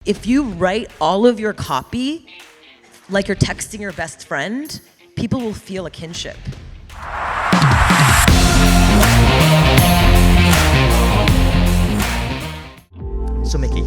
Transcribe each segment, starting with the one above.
If you write all of your copy like you're texting your best friend, people will feel a kinship. So Miki,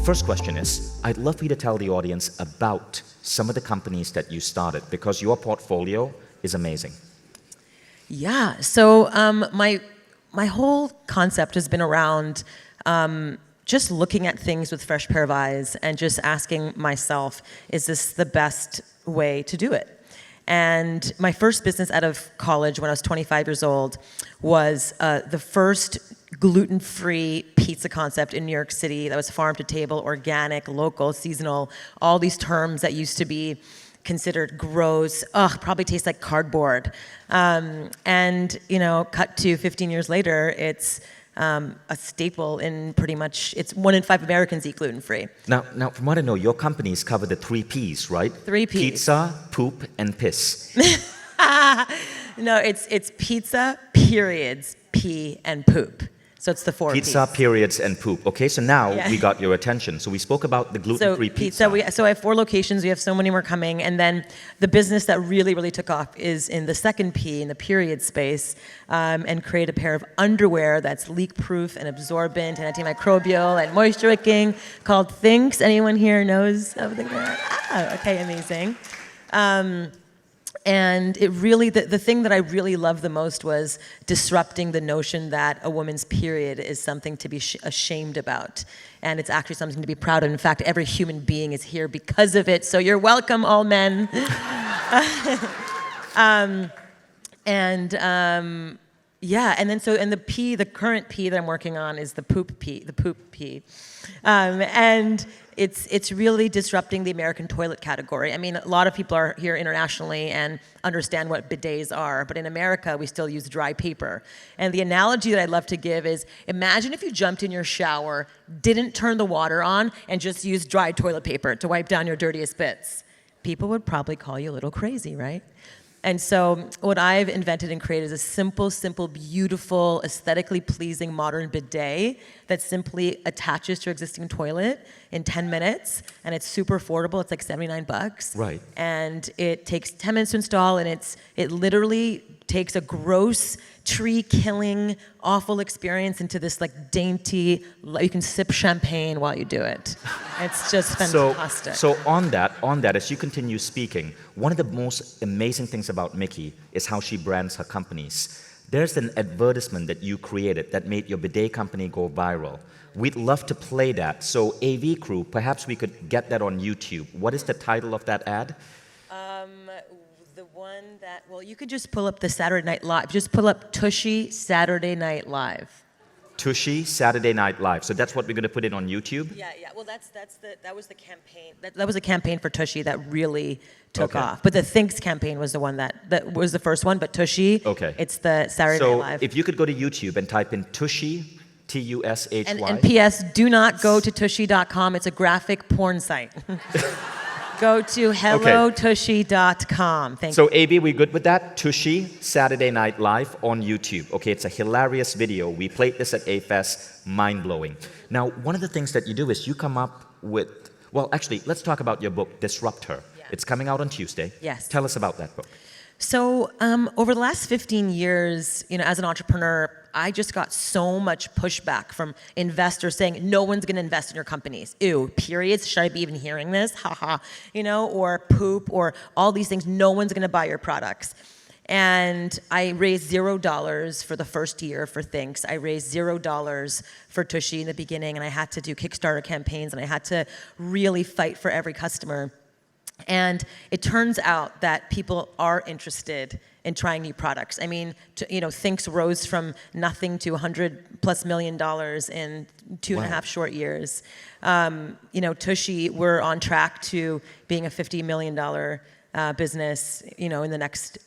first question is, I'd love for you to tell the audience about some of the companies that you started, because your portfolio is amazing. Yeah, so my whole concept has been around just looking at things with fresh pair of eyes and just asking myself, is this the best way to do it? And my first business out of college when I was 25 years old was the first gluten-free pizza concept in New York City that was farm to table, organic, local, seasonal, all these terms that used to be considered gross, probably tastes like cardboard. And, you know, cut to 15 years later, it's a staple in pretty much, it's 1 in 5 Americans eat gluten-free. Now, from what I know, your companies cover the 3 Ps, right? 3 Ps. Pizza, poop, and piss. No, it's pizza, periods, pee, and poop. So it's the 4 Pizza, Ps. periods, and poop. Okay, so now Yeah. we got your attention. So we spoke about the gluten-free pizza. So I have 4 locations. We have so many more coming. And then the business that really, really took off is in the second P, in the period space, and create a pair of underwear that's leak-proof and absorbent and antimicrobial and moisture-wicking called Thinx. Anyone here knows of the okay, amazing. And it really, the thing that I really loved the most was disrupting the notion that a woman's period is something to be ashamed about. And it's actually something to be proud of. In fact, every human being is here because of it. So you're welcome, all men. Yeah, and then the current P that I'm working on is the poop P. And it's really disrupting the American toilet category. I mean, a lot of people are here internationally and understand what bidets are, but in America, we still use dry paper. And the analogy that I love to give is, imagine if you jumped in your shower, didn't turn the water on, and just used dry toilet paper to wipe down your dirtiest bits. People would probably call you a little crazy, right? And so what I've invented and created is a simple, beautiful, aesthetically pleasing modern bidet that simply attaches to your existing toilet in 10 minutes, and it's super affordable. It's like $79. Right. And it takes 10 minutes to install, and it literally takes a gross, tree-killing, awful experience into this like dainty, you can sip champagne while you do it. It's just fantastic. So on that, as you continue speaking, one of the most amazing things about Miki is how she brands her companies. There's an advertisement that you created that made your bidet company go viral. We'd love to play that. So AV crew, perhaps we could get that on YouTube. What is the title of that ad? The one that, well, you could just pull up the Saturday Night Live. Just pull up Tushy Saturday Night Live. Tushy Saturday Night Live. So that's what we're going to put it on YouTube? Yeah. Well, that was the campaign. That was a campaign for Tushy that really took Okay. off. But the Thinx campaign was the one that was the first one. But Tushy, okay, it's the Saturday Night Live. So if you could go to YouTube and type in Tushy, T-U-S-H-Y. And P.S. Do not go to tushy.com. It's a graphic porn site. Go to hellotushy.com. Thank you. So AB, we good with that? Tushy Saturday Night Live on YouTube. Okay, it's a hilarious video. We played this at A-Fest, mind-blowing. Now, one of the things that you do is you come up with, well, actually, let's talk about your book, Disrupt Her. Yeah. It's coming out on Tuesday. Yes. Tell us about that book. So over the last 15 years, you know, as an entrepreneur, I just got so much pushback from investors saying, no one's going to invest in your companies. Ew, periods, should I be even hearing this? Haha, you know, or poop, or all these things. No one's going to buy your products. And I raised $0 for the first year for Thinx. I raised $0 for Tushy in the beginning, and I had to do Kickstarter campaigns, and I had to really fight for every customer. And it turns out that people are interested in trying new products. I mean, Thinx rose from nothing to $100+ million in 2.5 short years. Tushy, we're on track to being a $50 million business, in the next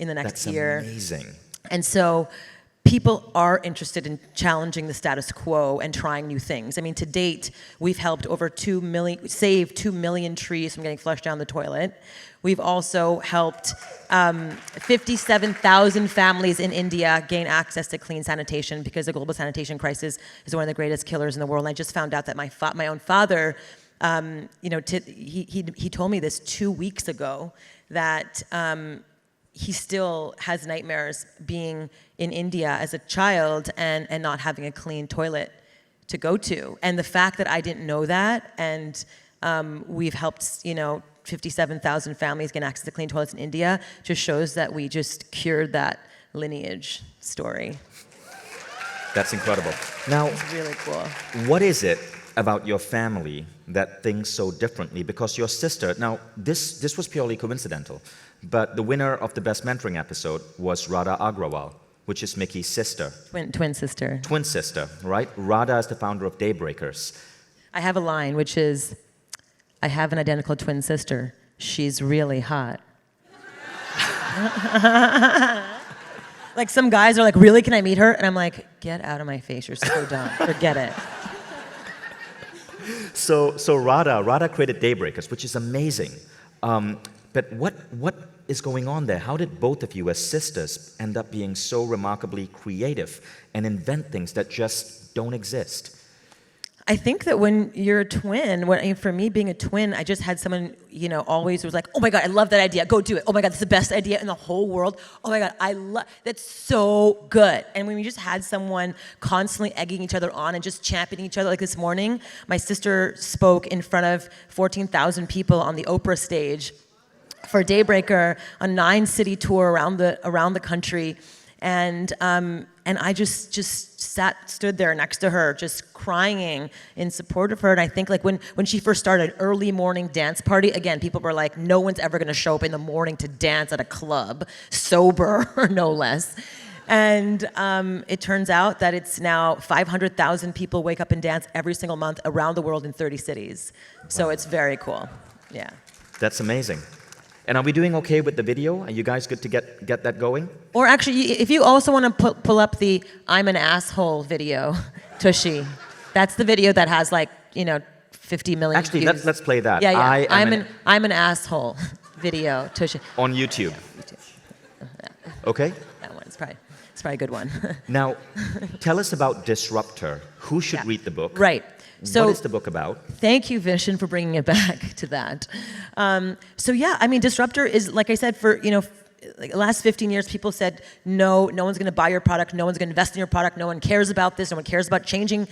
year. That's amazing. And so people are interested in challenging the status quo and trying new things. I mean, to date, we've helped save 2 million trees from getting flushed down the toilet. We've also helped 57,000 families in India gain access to clean sanitation because the global sanitation crisis is one of the greatest killers in the world. And I just found out that my own father he told me this 2 weeks ago that he still has nightmares being in India as a child and not having a clean toilet to go to. And the fact that I didn't know that, and we've helped 57,000 families get access to clean toilets in India, just shows that we just cured that lineage story. That's incredible. Now, it's really cool. What is it about your family that thinks so differently? Because your sister, now this was purely coincidental, but the winner of the Best Mentoring episode was Radha Agrawal, which is Miki's sister. Twin sister. Twin sister, right? Radha is the founder of Daybreakers. I have a line, which is, I have an identical twin sister. She's really hot. Like some guys are like, really, can I meet her? And I'm like, get out of my face, you're so dumb, forget it. So Radha created Daybreakers, which is amazing. But what is going on there? How did both of you as sisters end up being so remarkably creative and invent things that just don't exist? I think that when you're a twin, for me being a twin, I just had someone, always was like, oh my God, I love that idea, go do it. Oh my God, that's the best idea in the whole world. Oh my God, that's so good. And when we just had someone constantly egging each other on and just championing each other, like this morning, my sister spoke in front of 14,000 people on the Oprah stage for Daybreaker, a 9-city tour around the country. And I just stood there next to her, just crying in support of her. And I think like when she first started, early morning dance party, again, people were like, no one's ever gonna show up in the morning to dance at a club, sober, no less. And it turns out that it's now 500,000 people wake up and dance every single month around the world in 30 cities. So it's very cool, yeah. That's amazing. And are we doing okay with the video? Are you guys good to get that going? Or actually, if you also want to pull up the I'm an asshole video, Tushy. That's the video that has 50 million Actually, views. let's play that. Yeah. I'm an asshole video, Tushy. On YouTube. Yeah, YouTube. Okay. That one, it's probably a good one. Now, tell us about Disruptor. Who should read the book? Right. So, what is the book about? Thank you, Vishen, for bringing it back to that. Disruptor is, like I said, for the last 15 years, people said, no one's going to buy your product, no one's going to invest in your product, no one cares about this, no one cares about changing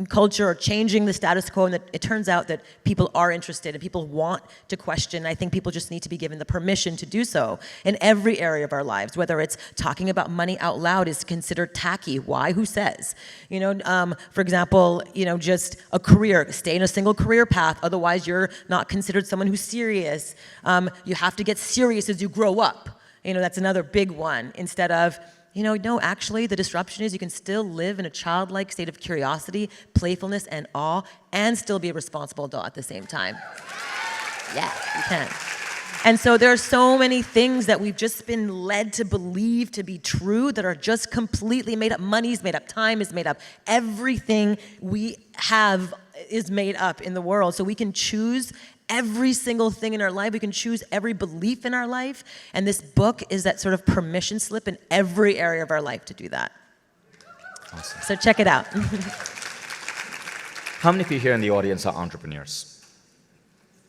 culture or changing the status quo. And it turns out that people are interested and people want to question. I think people just need to be given the permission to do so in every area of our lives, whether it's talking about money out loud is considered tacky. Why? Who says? For example, just a career, stay in a single career path, otherwise you're not considered someone who's serious. You have to get serious as you grow up. That's another big one. Instead of, no, actually, the disruption is you can still live in a childlike state of curiosity, playfulness, and awe, and still be a responsible adult at the same time. Yeah, you can. And so there are so many things that we've just been led to believe to be true that are just completely made up. Money's made up, time is made up. Everything we have is made up in the world. So we can choose every single thing in our life. We can choose every belief in our life. And this book is that sort of permission slip in every area of our life to do that. Awesome. So check it out. How many of you here in the audience are entrepreneurs?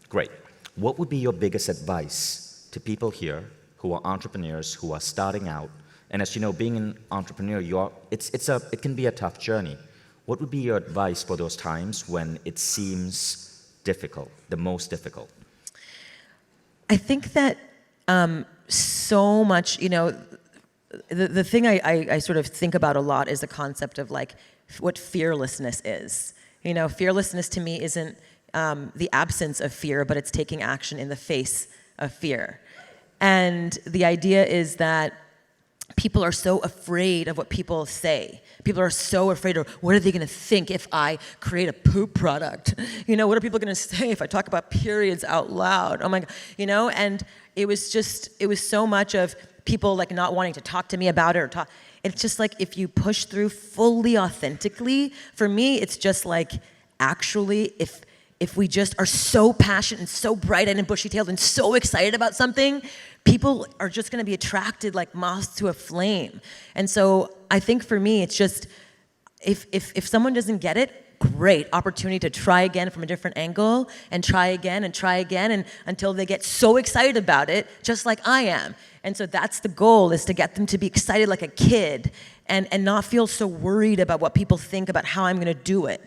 Great. What would be your biggest advice to people here who are entrepreneurs, who are starting out? And as you know, being an entrepreneur, it can be a tough journey. What would be your advice for those times when it seems difficult, the most difficult? I think that so much, the thing I sort of think about a lot is the concept of what fearlessness is. Fearlessness to me isn't the absence of fear, but it's taking action in the face of fear. And the idea is that people are so afraid of what people say. People are so afraid of what are they going to think if I create a poop product? What are people going to say if I talk about periods out loud? Oh my God, and it was so much of people not wanting to talk to me about it It's just if you push through fully authentically, for me, it's just actually if we just are so passionate and so bright-eyed and bushy-tailed and so excited about something, people are just going to be attracted like moths to a flame. And so I think for me, it's just if someone doesn't get it, great opportunity to try again from a different angle and try again and until they get so excited about it, just like I am. And so that's the goal, is to get them to be excited like a kid and not feel so worried about what people think about how I'm gonna do it.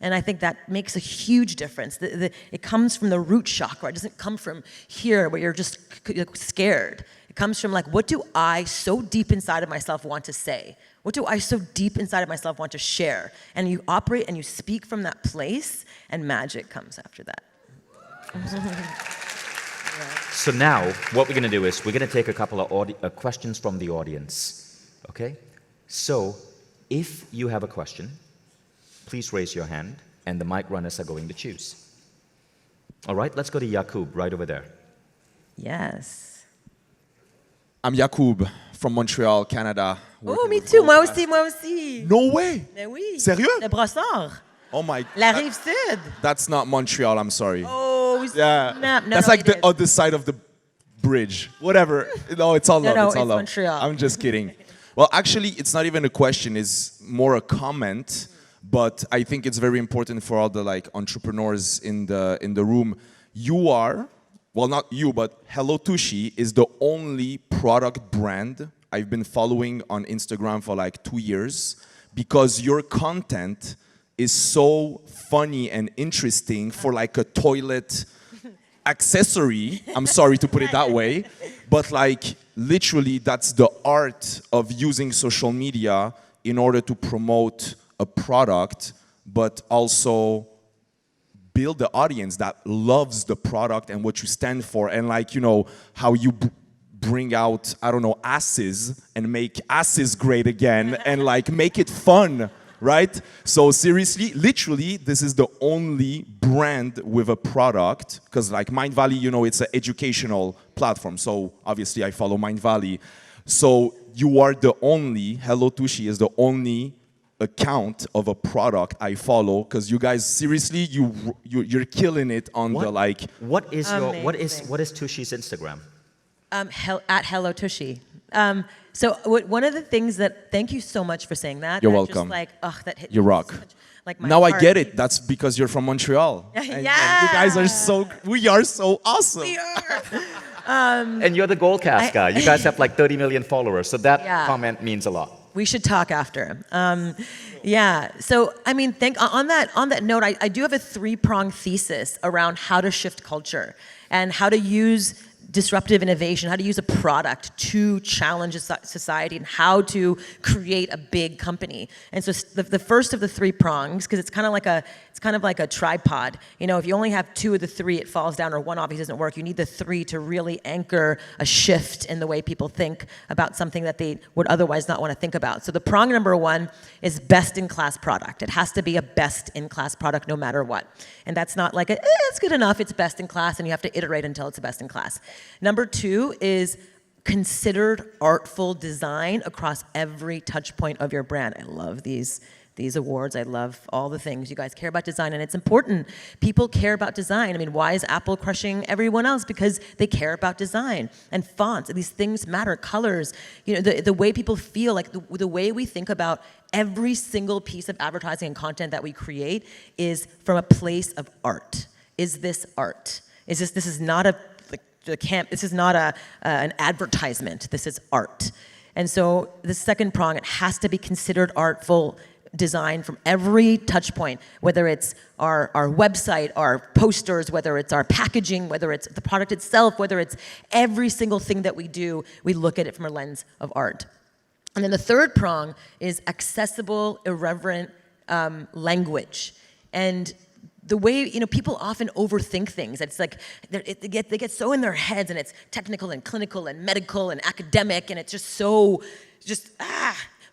And I think that makes a huge difference. It comes from the root chakra. It doesn't come from here where you're just scared. It comes from like, what do I so deep inside of myself want to say? What do I so deep inside of myself want to share? And you operate and you speak from that place, and magic comes after that. So now, what we're going to do is we're going to take a couple of questions from the audience. Okay? So, if you have a question, please raise your hand, and the mic runners are going to choose. All right, let's go to Yakub right over there. Yes. I'm Yakub from Montreal, Canada. Oh, me too. Moi aussi. No way. Mais oui. Sérieux? Le Brossard. Oh my. La Rive-Sud. That's not Montreal, I'm sorry. Oh, Yeah. No, That's like the other side of the bridge. Whatever. No, it's all love. No, it's all it's love. Montreal. I'm just kidding. Well, actually, it's not even a question. It's more a comment. But I think it's very important for all the like entrepreneurs in the room. You are, well, not you, but Hello Tushy is the only product brand I've been following on Instagram for like 2 years, because your content is so funny and interesting for like a toilet accessory. I'm sorry to put it that way, but like literally that's the art of using social media in order to promote a product, but also build the audience that loves the product and what you stand for, and like, you know, how you bring out, I don't know, asses and make asses great again and like make it fun, right? So seriously, literally, this is the only brand with a product, because like Mind Valley, you know, it's an educational platform. So obviously I follow Mind Valley. So you are the only, Hello Tushy is the only account of a product I follow, because you guys seriously you're killing it on the like. What is Tushy's Instagram? At Hello Tushy. So one of the things that, thank you so much for saying that. You're that welcome. Just like, that hit You me rock. so much, like my Now I heart. get it. That's because you're from Montreal. And you guys are so, we are so awesome. We are. And you're the Goldcast guy. You guys have like 30 million followers, so that Yeah. comment means a lot. We should talk after. Yeah. So I mean, on that note, I do have a three-prong thesis around how to shift culture and how to use disruptive innovation, how to use a product to challenge society, and how to create a big company. And so the first of the three prongs, because it's kind of like a tripod. You know, if you only have two of the three, it falls down, or one obviously doesn't work. You need the three to really anchor a shift in the way people think about something that they would otherwise not want to think about. So the prong number one is best-in-class product. It has to be a best-in-class product no matter what. And that's not like, it's good enough, it's best-in-class, and you have to iterate until it's a best-in-class. Number two is considered artful design across every touch point of your brand. I love these awards. I love all the things. You guys care about design, and it's important. People care about design. I mean, why is Apple crushing everyone else? Because they care about design and fonts. These things matter. Colors. You know, the way people feel, like the way we think about every single piece of advertising and content that we create is from a place of art. Is this art? This is not this is not an advertisement. This is art. And so the second prong, it has to be considered artful design from every touch point, whether it's our website, our posters, whether it's our packaging, whether it's the product itself, whether it's every single thing that we do, we look at it from a lens of art. And then the third prong is accessible, irreverent language. And the way, you know, people often overthink things. It's like they get so in their heads, and it's technical and clinical and medical and academic, and it's just so,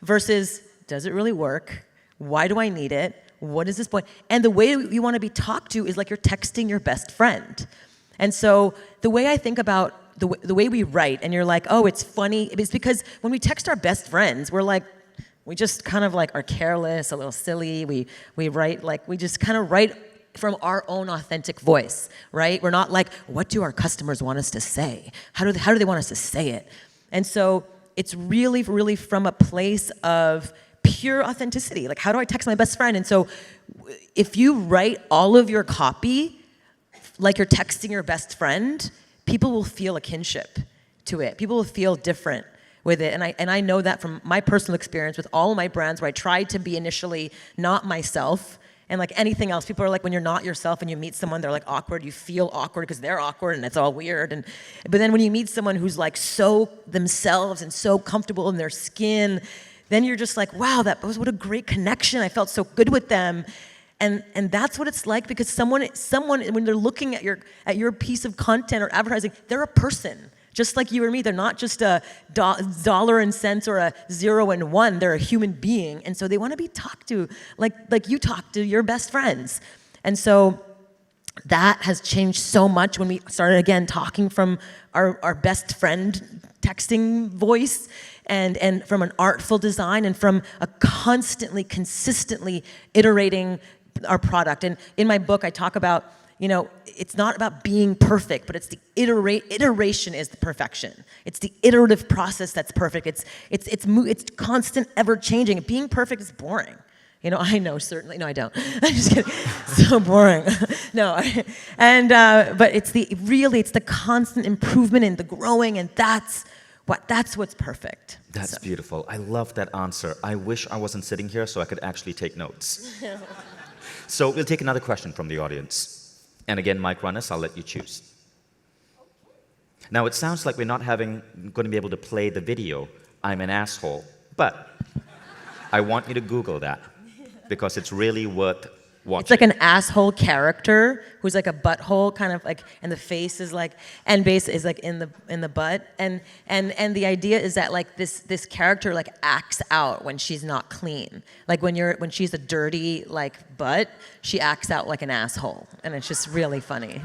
versus, does it really work? Why do I need it? What is this point? And the way you want to be talked to is like you're texting your best friend. And so the way I think about the way we write, and you're like, oh, it's funny, it's because when we text our best friends, we're like, we just kind of like are careless, a little silly. We write like, we just kind of write from our own authentic voice, right? We're not like, what do our customers want us to say? How do they want us to say it? And so it's really, really from a place of pure authenticity. Like, how do I text my best friend? And so if you write all of your copy like you're texting your best friend, people will feel a kinship to it. People will feel different with it. And I know that from my personal experience with all of my brands, where I tried to be initially not myself. And like anything else, people are like, when you're not yourself and you meet someone, they're like awkward. You feel awkward because they're awkward and it's all weird. But then when you meet someone who's like so themselves and so comfortable in their skin, then you're just like, wow, what a great connection. I felt so good with them. And that's what it's like, because someone when they're looking at your piece of content or advertising, they're a person. Just like you or me, they're not just a dollar and cents or a 0 and 1. They're a human being, and so they want to be talked to like you talk to your best friends. And so that has changed so much when we started again talking from our best friend texting voice, and from an artful design, and from a constantly, consistently iterating our product. And in my book, I talk about, it's not about being perfect, but it's the iteration is the perfection. It's the iterative process that's perfect. It's constant, ever changing. Being perfect is boring. I know, certainly. No, I don't. I'm just kidding. So boring. No, but it's the constant improvement and the growing, and that's what's perfect. That's beautiful. I love that answer. I wish I wasn't sitting here so I could actually take notes. So we'll take another question from the audience. And again, mic runners, I'll let you choose. Now, it sounds like we're not going to be able to play the video, I'm an asshole, but I want you to Google that, because it's really worth watching. It's like an asshole character who's like a butthole, kind of like, and the face is like, and base is like in the butt, and the idea is that like this character like acts out when she's not clean. Like when she's a dirty like butt, she acts out like an asshole, and it's just really funny.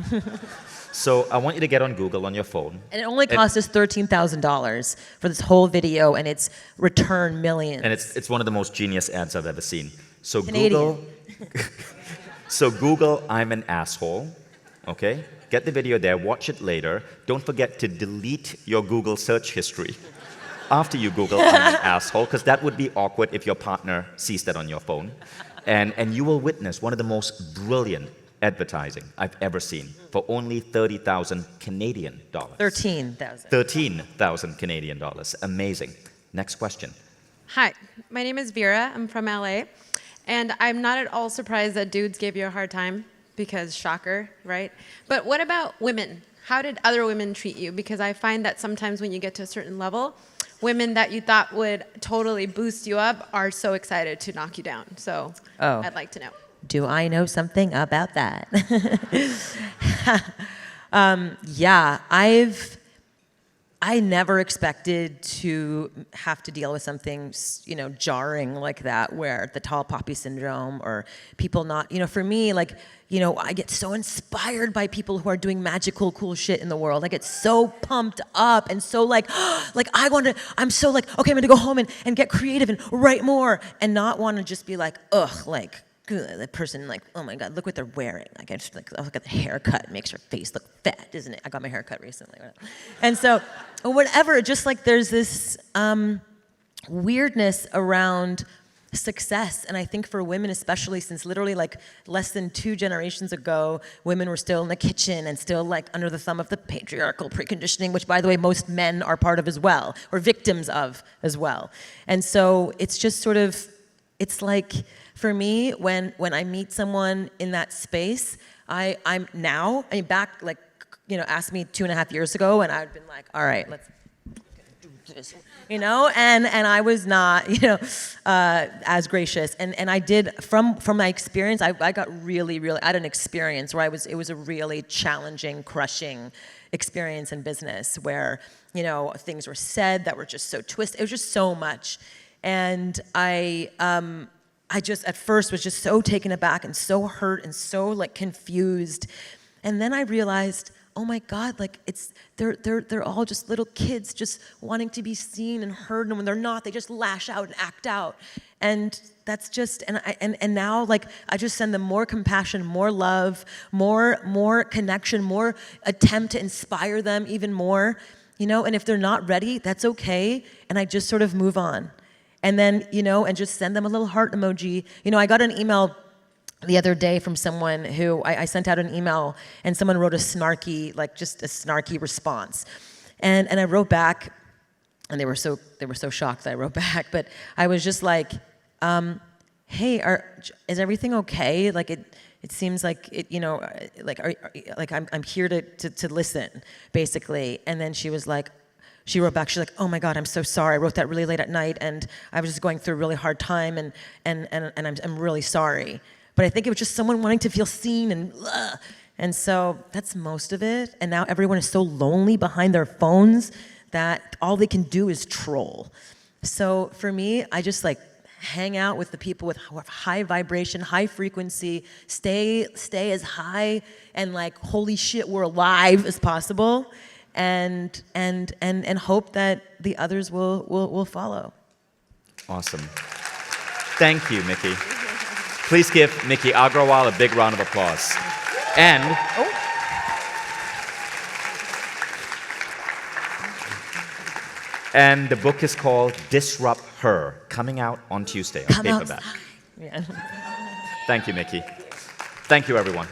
So I want you to get on Google on your phone. And it only cost us $13,000 for this whole video, and it's returned millions. And it's one of the most genius ads I've ever seen. So Canadian. Google I'm an asshole, okay? Get the video there, watch it later. Don't forget to delete your Google search history after you Google I'm an asshole, because that would be awkward if your partner sees that on your phone. And you will witness one of the most brilliant advertising I've ever seen for only 30,000 Canadian dollars. 13,000. 13,000 Canadian dollars. Amazing. Next question. Hi, my name is Vera. I'm from LA. And I'm not at all surprised that dudes gave you a hard time, because shocker, right? But what about women? How did other women treat you? Because I find that sometimes when you get to a certain level, women that you thought would totally boost you up are so excited to knock you down. So I'd like to know. Do I know something about that? Yeah, I never expected to have to deal with something, jarring like that, where the tall poppy syndrome, or people not, for me, like, I get so inspired by people who are doing magical, cool shit in the world. I get so pumped up and so I'm so like, okay, I'm gonna go home and get creative and write more, and not want to just be like, ugh, like, the person, like, oh my God, look what they're wearing. Like, I just like, look at the haircut, it makes your face look fat, doesn't it? I got my haircut recently. And so, whatever, just like there's this weirdness around success. And I think for women especially, since literally like less than 2 generations ago, women were still in the kitchen and still like under the thumb of the patriarchal preconditioning, which by the way, most men are part of as well, or victims of as well. And so it's just sort of, it's like, for me, when I meet someone in that space, I'm back, like, asked me 2.5 years ago, and I'd been like, all right, let's do this, and I was not, as gracious, and I did, from my experience, I got really, I had an experience where it was a really challenging, crushing experience in business, where, things were said that were just so twisted, it was just so much, and I just, at first, was just so taken aback and so hurt and so, like, confused. And then I realized, oh my God, like, they're all just little kids just wanting to be seen and heard, and when they're not, they just lash out and act out. And that's just, and now, like, I just send them more compassion, more love, more connection, more attempt to inspire them even more, and if they're not ready, that's okay, and I just sort of move on. And then, and just send them a little heart emoji. I got an email the other day from someone who I sent out an email, and someone wrote a snarky, just a snarky response. And I wrote back, and they were so shocked that I wrote back, but I was just like, hey, is everything okay? It seems like it, I'm here to listen, basically. And then she wrote back, she's like, oh my God, I'm so sorry. I wrote that really late at night, and I was just going through a really hard time, and I'm really sorry. But I think it was just someone wanting to feel seen, and so that's most of it. And now everyone is so lonely behind their phones that all they can do is troll. So for me, I just hang out with the people with high vibration, high frequency, stay as high and holy shit, we're alive as possible, and hope that the others will follow. Awesome. Thank you, Miki. Please give Miki Agrawal a big round of applause. And the book is called Disrupt Her, coming out on Tuesday on paperback. Yeah. Thank you, Miki. Thank you, everyone.